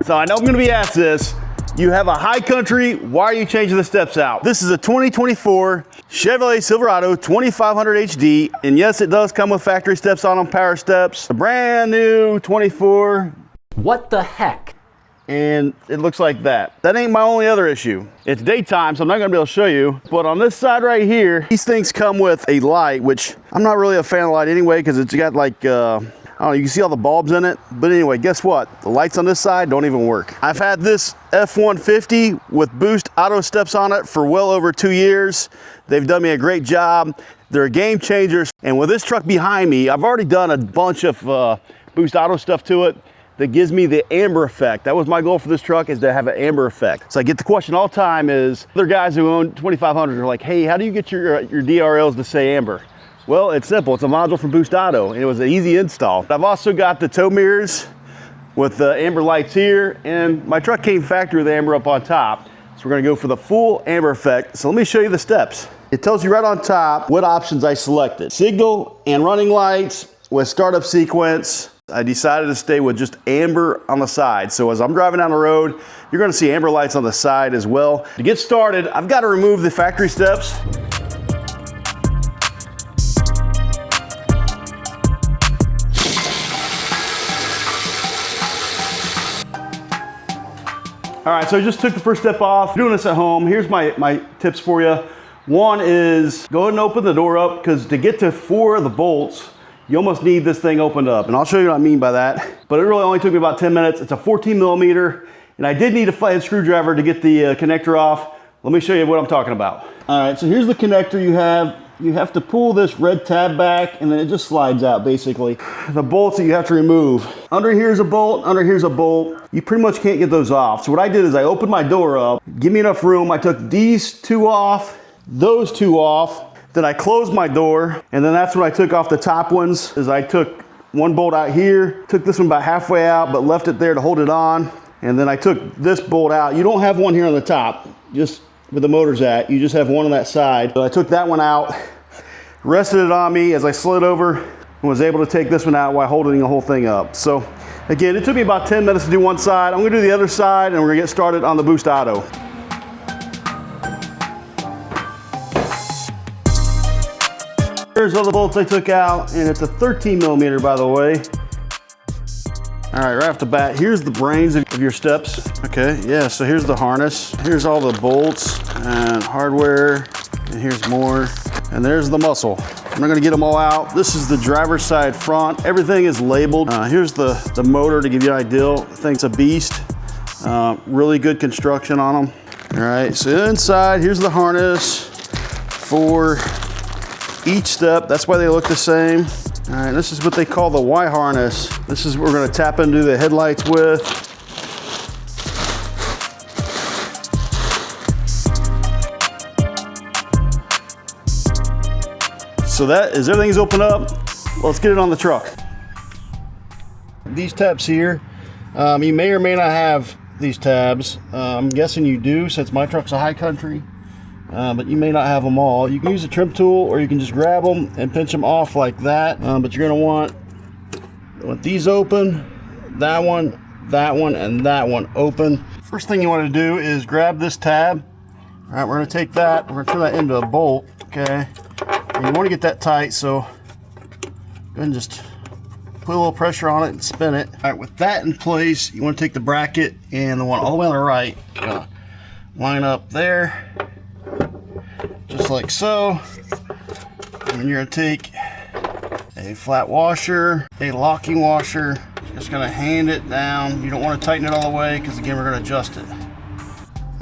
So I know I'm gonna be asked this. You have a high country, why are you changing the steps out? This is a 2024 Chevrolet Silverado 2500 HD, and yes, it does come with factory steps on them, power steps. A brand new 24. What the heck? And it looks like that. That ain't my only other issue. It's daytime, so I'm not gonna be able to show you, but on this side right here, these things come with a light, which I'm not really a fan of the light anyway, because it's got like, I don't know, you can see all the bulbs in it, but anyway, guess what? The lights on this side don't even work. I've had this F-150 with Boost Auto Steps on it for well over 2 years. They've done me a great job. They're game changers. And with this truck behind me, I've already done a bunch of Boost Auto stuff to it that gives me the amber effect. That was my goal for this truck, is to have an amber effect. So I get the question all the time is, other guys who own 2500s are like, hey, how do you get your DRLs to say amber? Well, it's simple. It's a module from Boost Auto, and it was an easy install. I've also got the tow mirrors with the amber lights here, and my truck came factory with amber up on top. So we're gonna go for the full amber effect. So let me show you the steps. It tells you right on top what options I selected. Signal and running lights with startup sequence. I decided to stay with just amber on the side. So as I'm driving down the road, you're gonna see amber lights on the side as well. To get started, I've got to remove the factory steps. All right, so I just took the first step off. Doing this at home, here's my tips for you. One is go ahead and open the door up, because to get to 4 of the bolts, you almost need this thing opened up. And I'll show you what I mean by that. But it really only took me about 10 minutes. It's a 14 millimeter, and I did need a flathead screwdriver to get the connector off. Let me show you what I'm talking about. All right, so here's the connector you have. You have to pull this red tab back, and then it just slides out, basically. The bolts that you have to remove. Under here's a bolt, under here's a bolt. You pretty much can't get those off. So what I did is I opened my door up, give me enough room. I took these 2 off, those 2 off. Then I closed my door, and then that's when I took off the top ones, is I took 1 bolt out here, took this one about halfway out, but left it there to hold it on. And then I took this bolt out. You don't have one here on the top, just where the motor's at. You just have one on that side. So I took that one out, rested it on me as I slid over, and was able to take this one out while holding the whole thing up. So again, it took me about 10 minutes to do one side. I'm gonna do the other side, and we're gonna get started on the Boost Auto. Here's all the bolts I took out, and it's a 13 millimeter, by the way. All right, right off the bat, here's the brains of your steps. Okay, yeah, so here's the harness. Here's all the bolts and hardware, and here's more. And there's the muscle. I'm not gonna get them all out. This is the driver's side front. Everything is labeled. Here's the motor to give you an idea. The thing's a beast. Really good construction on them. All right, so inside, here's the harness for each step. That's why they look the same. All right, this is what they call the Y harness. This is what we're gonna tap into the headlights with. So that is, everything's open up. Let's get it on the truck. These tabs here, you may or may not have these tabs. I'm guessing you do, since my truck's a high country. But you may not have them all. You can use a trim tool, or you can just grab them and pinch them off like that. But you're gonna want these open, that one, and that one open. First thing you want to do is grab this tab. All right, we're gonna take that, we're gonna turn that into a bolt, okay? And you wanna get that tight, so go ahead and just put a little pressure on it and spin it. All right, with that in place, you wanna take the bracket and the one all the way on the right, line up there, just like so. And you're gonna take a flat washer, a locking washer, just gonna hand it down. You don't wanna tighten it all the way, because again, we're gonna adjust it.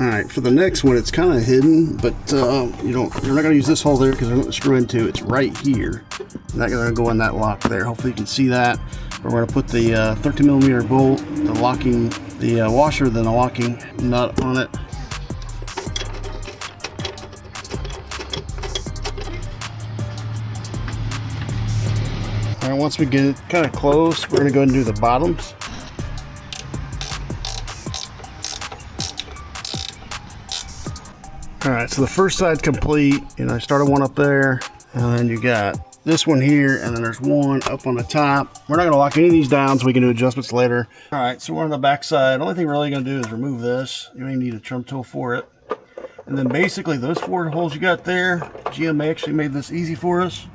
All right, for the next one, it's kind of hidden, but you're not gonna use this hole there, because I'm gonna screw into it's right here. I'm not gonna go in that lock there. Hopefully you can see that. We're gonna put the 13 millimeter bolt, the washer, then the locking nut on it. All right, once we get it kind of close, we're gonna go ahead and do the bottoms. All right, so the first side's complete. I started one up there, and then you got this one here, and then there's one up on the top. We're not gonna lock any of these down, so we can do adjustments later. All right, so we're on the back side. The only thing we're really gonna do is remove this. You don't even need a trim tool for it. And then basically those 4 holes you got there, GM actually made this easy for us.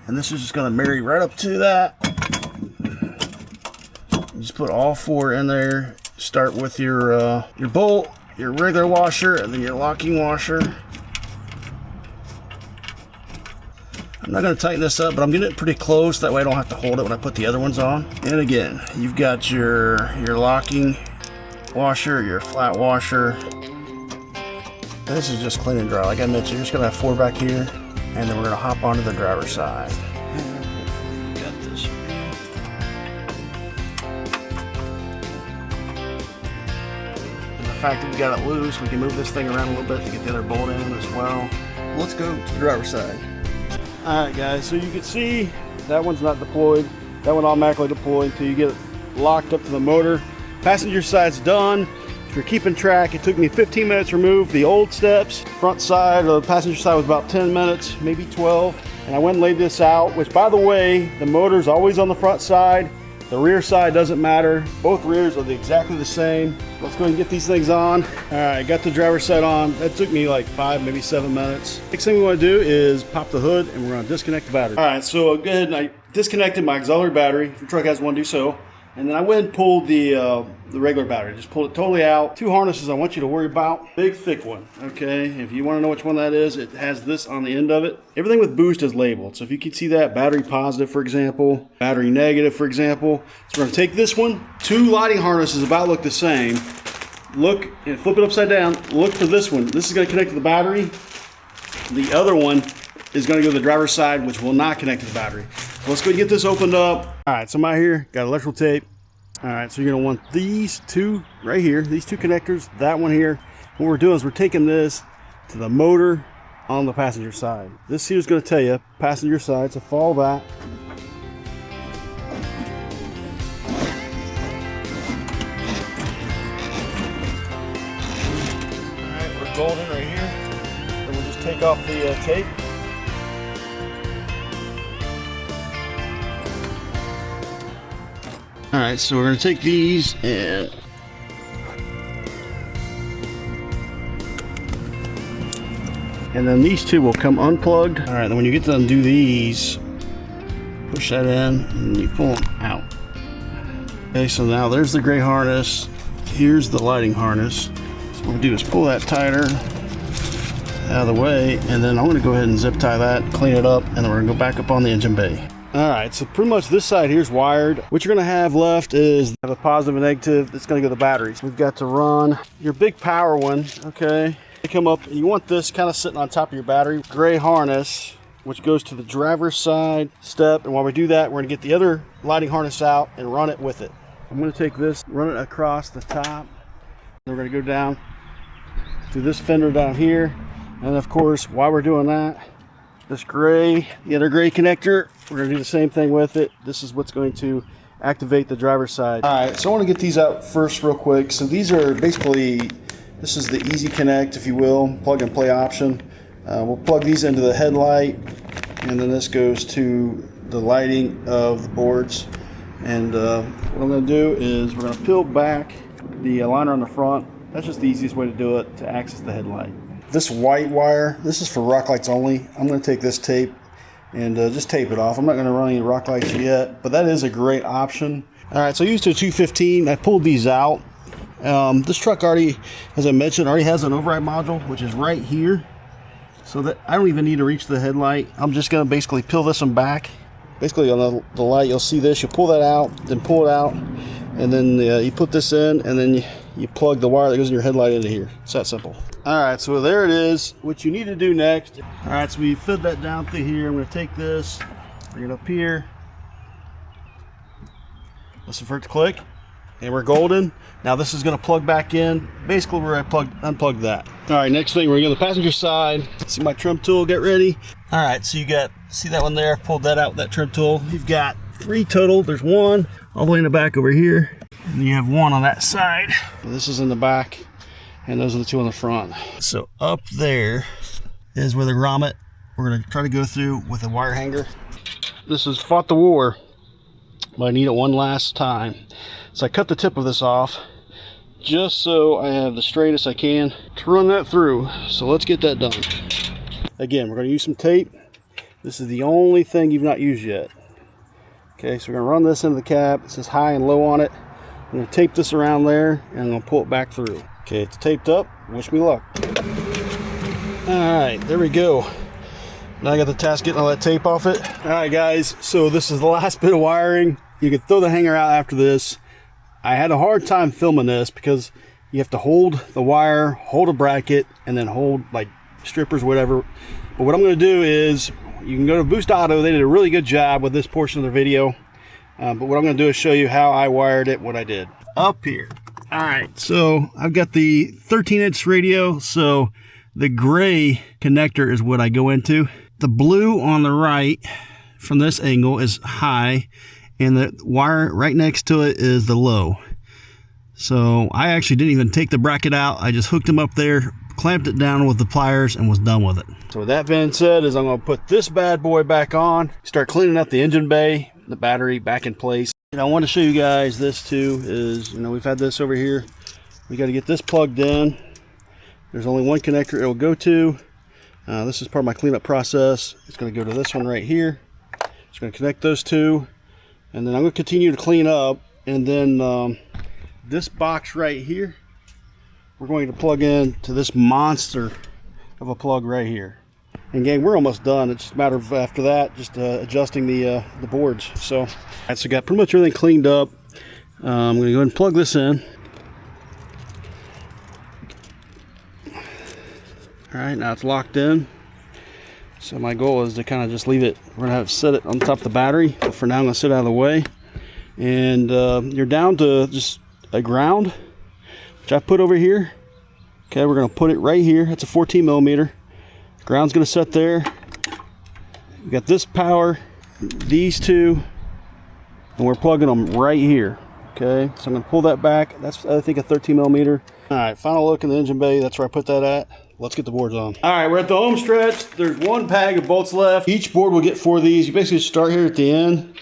And this is just gonna marry right up to that. You just put all 4 in there. Start with your bolt, your regular washer, and then your locking washer. I'm not going to tighten this up, but I'm getting it pretty close. That way I don't have to hold it when I put the other ones on. And again, you've got your locking washer, your flat washer. This is just clean and dry. Like I mentioned, you're just going to have 4 back here, and then we're going to hop onto the driver's side. Got this. And the fact that we got it loose, we can move this thing around a little bit to get the other bolt in as well. Let's go to the driver's side. Alright guys, so you can see that one's not deployed. That one automatically deployed until you get it locked up to the motor. Passenger side's done. If you're keeping track, it took me 15 minutes to remove the old steps. Front side or the passenger side was about 10 minutes, maybe 12. And I went and laid this out, which by the way, the motor's always on the front side. The rear side doesn't matter. Both rears are exactly the same. Let's go and get these things on. All right, got the driver's side on. That took me like 5, maybe 7 minutes. Next thing we want to do is pop the hood, and we're gonna disconnect the battery. All right, so I'll go ahead and I disconnected my auxiliary battery. If your truck has one, do so. And then I went and pulled the regular battery. Just pulled it totally out. 2 harnesses I want you to worry about. Big, thick one, okay? If you want to know which one that is, it has this on the end of it. Everything with boost is labeled. So if you can see that, battery positive, for example, battery negative, for example. So we're gonna take this one. 2 lighting harnesses about look the same. Look, and flip it upside down. Look for this one. This is gonna connect to the battery. The other one is gonna go to the driver's side, which will not connect to the battery. So let's go get this opened up. All right, so I'm out here, got electrical tape. All right, so you're gonna want these 2 right here, these 2 connectors, that one here. What we're doing is we're taking this to the motor on the passenger side. This here is gonna tell you passenger side, so follow that. All right, we're golden right here. And we'll just take off the tape. All right, so we're gonna take these and then these 2 will come unplugged. All right, then when you get to undo these, push that in and you pull them out. Okay, so now there's the gray harness. Here's the lighting harness. So what we'll do is pull that tighter out of the way, and then I'm gonna go ahead and zip tie that, clean it up, and then we're gonna go back up on the engine bay. All right, so pretty much this side here is wired. What you're gonna have left is a positive and negative that's gonna go to the batteries. We've got to run your big power one, okay? You come up and you want this kind of sitting on top of your battery. Gray harness, which goes to the driver's side step. And while we do that, we're gonna get the other lighting harness out and run it with it. I'm gonna take this, run it across the top. Then we're gonna go down through this fender down here. And of course, while we're doing that, this gray, the other gray connector, we're gonna do the same thing with it. This is what's going to activate the driver's side. All right, so I wanna get these out first real quick. So these are basically, this is the easy connect, if you will, plug and play option. We'll plug these into the headlight, and then this goes to the lighting of the boards. And what I'm gonna do is we're gonna peel back the aligner on the front. That's just the easiest way to do it to access the headlight. This white wire, this is for rock lights only. I'm gonna take this tape and just tape it off. I'm not gonna run any rock lights yet, but that is a great option. All right, so I used a 215. I pulled these out. This truck already, as I mentioned, already has an override module, which is right here. So that I don't even need to reach the headlight. I'm just gonna basically peel this one back. Basically on the light, you'll see this. You pull that out, then pull it out, and then you put this in, and then you plug the wire that goes in your headlight into here. It's that simple. All right, so there it is. What you need to do next. All right, so we fed that down through here. I'm gonna take this, bring it up here. Listen for it to click, and we're golden. Now this is gonna plug back in. Basically, where I unplugged that. All right, next thing, we're gonna go to the passenger side. See my trim tool, get ready. All right, so you got, see that one there? Pulled that out with that trim tool. You've got 3 total. There's 1 all the way in the back over here. And then you have 1 on that side. This is in the back, and those are the 2 on the front. So up there is where the grommet we're gonna try to go through with a wire hanger. This has fought the war, but I need it one last time. So I cut the tip of this off just so I have the straightest I can to run that through. So let's get that done. Again, we're going to use some tape. This is the only thing you've not used yet. Okay, so we're going to run this into the cab. It says high and low on it. I'm going to tape this around there and I'm going to pull it back through. Okay, it's taped up. Wish me luck. Alright, there we go. Now I got the task getting all that tape off it. Alright guys, so this is the last bit of wiring. You can throw the hanger out after this. I had a hard time filming this because you have to hold the wire, hold a bracket, and then hold like strippers, whatever. But what I'm going to do is, you can go to Boost Auto. They did a really good job with this portion of their video. But what I'm going to do is show you how I wired it, what I did. Up here. Alright, so I've got the 13-inch radio, so the gray connector is what I go into. The blue on the right from this angle is high, and the wire right next to it is the low. So I actually didn't even take the bracket out. I just hooked them up there, clamped it down with the pliers, and was done with it. So with that being said, is I'm going to put this bad boy back on, start cleaning up the engine bay, the battery back in place. And I want to show you guys this too. Is, you know, we've had this over here. We got to get this plugged in. There's only one connector it'll go to. This is part of my cleanup process. It's going to go to this one right here. It's going to connect those two, and then I'm going to continue to clean up. And then this box right here, we're going to plug in to this monster of a plug right here. And gang, we're almost done. It's just a matter of after that, just adjusting the boards. So I got pretty much everything cleaned up. I'm going to go ahead and plug this in. All right, now it's locked in. So my goal is to kind of just leave it. We're gonna have to set it on top of the battery. But for now, I'm gonna sit out of the way. And you're down to just a ground, which I put over here. Okay, we're gonna put it right here. That's a 14 millimeter. Ground's gonna set there. We got this power, these two, and we're plugging them right here. Okay, so I'm gonna pull that back. That's, I think, a 13 millimeter. All right, final look in the engine bay. That's where I put that at. Let's get the boards on. All right, we're at the home stretch. There's one bag of bolts left. Each board will get 4 of these. You basically start here at the end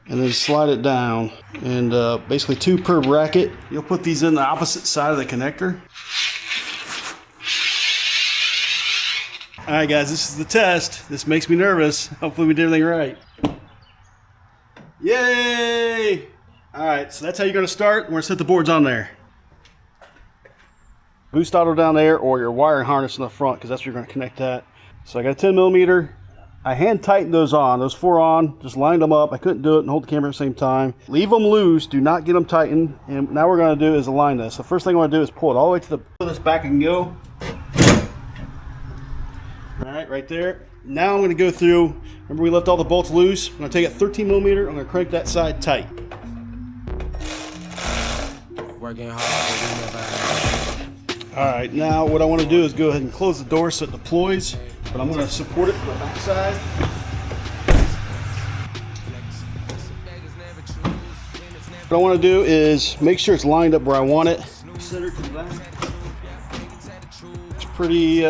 and then slide it down. And basically 2 per bracket. You'll put these in the opposite side of the connector. All right, guys, this is the test. This makes me nervous. Hopefully we did everything right. Yay! All right, so that's how you're gonna start. We're gonna set the boards on there. Boost Auto down there, or your wiring harness in the front, because that's where you're going to connect that. So I got a 10 millimeter. I hand tightened those on, those 4 on, just lined them up. I couldn't do it and hold the camera at the same time. Leave them loose, do not get them tightened. And now what we're going to do is align this. The first thing I want to do is pull it all the way to the this back and go. All right, right there. Now I'm going to go through, remember we left all the bolts loose. I'm going to take it 13 millimeter, I'm going to crank that side tight. Working hard. Alright, now what I want to do is go ahead and close the door so it deploys, but I'm going to support it from the back side. What I want to do is make sure it's lined up where I want it. Centered to the back. It's pretty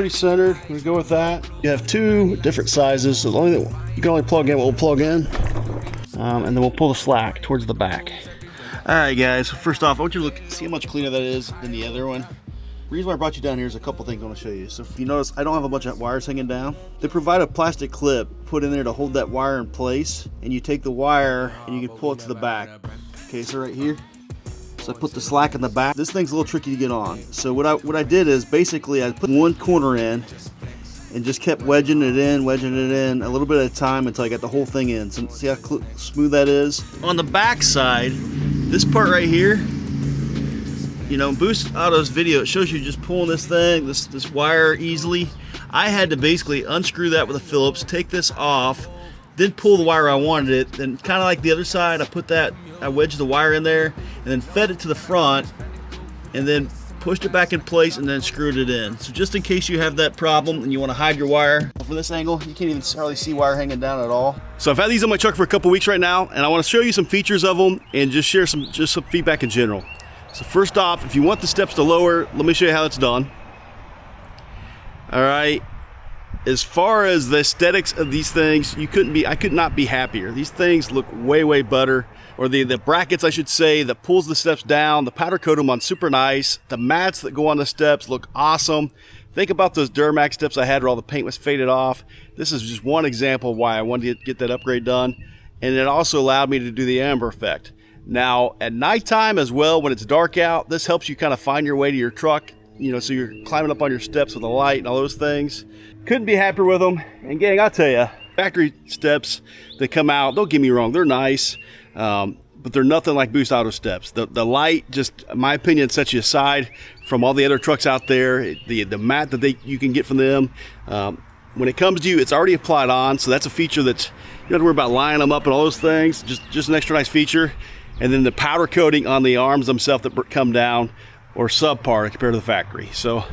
centered. I'm going to go with that. You have 2 different sizes, so the only you can only plug in what we'll plug in, and then we'll pull the slack towards the back. Alright guys, so first off, I want you to look, see how much cleaner that is than the other one. The reason why I brought you down here is a couple things I want to show you. So if you notice, I don't have a bunch of wires hanging down. They provide a plastic clip put in there to hold that wire in place, and you take the wire and you can pull it to the back. Okay, so right here. So I put the slack in the back. This thing's a little tricky to get on. So what I did is basically I put one corner in and just kept wedging it in a little bit at a time until I got the whole thing in. So see how smooth that is? On the back side, this part right here, you know, Boost Auto's video, it shows you just pulling this thing, this wire easily. I had to basically unscrew that with a Phillips, take this off, then pull the wire I wanted it. Then kind of like the other side, I wedged the wire in there and then fed it to the front and then pushed it back in place and then screwed it in. So just in case you have that problem and you want to hide your wire, from this angle, you can't even hardly see wire hanging down at all. So I've had these on my truck for a couple weeks right now, and I want to show you some features of them and just share some feedback in general. So first off, if you want the steps to lower, let me show you how it's done. All right, as far as the aesthetics of these things, I could not be happier. These things look way better, or the brackets, I should say, that pulls the steps down. The powder coat them on super nice. The mats that go on the steps look awesome. Think about those Duramax steps I had where all the paint was faded off. This is just one example of why I wanted to get that upgrade done. And it also allowed me to do the amber effect. Now, at nighttime as well, when it's dark out, this helps you kind of find your way to your truck, you know, so you're climbing up on your steps with a light and all those things. Couldn't be happier with them. And gang, I'll tell you, factory steps that come out, don't get me wrong, they're nice, but they're nothing like Boost Auto steps. The light, just in my opinion, sets you aside from all the other trucks out there. The mat that you can get from them, when it comes to you, it's already applied on, so that's a feature that you don't have to worry about lining them up and all those things. Just an extra nice feature. And then the powder coating on the arms themselves that come down, or subpar compared to the factory. So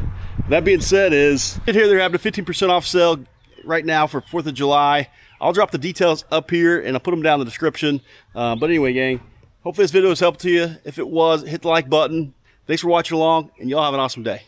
that being said, here they're having a 15% off sale right now for 4th of July. I'll drop the details up here and I'll put them down in the description. But anyway, gang, hopefully this video was helpful to you. If it was, hit the like button. Thanks for watching along, and y'all have an awesome day.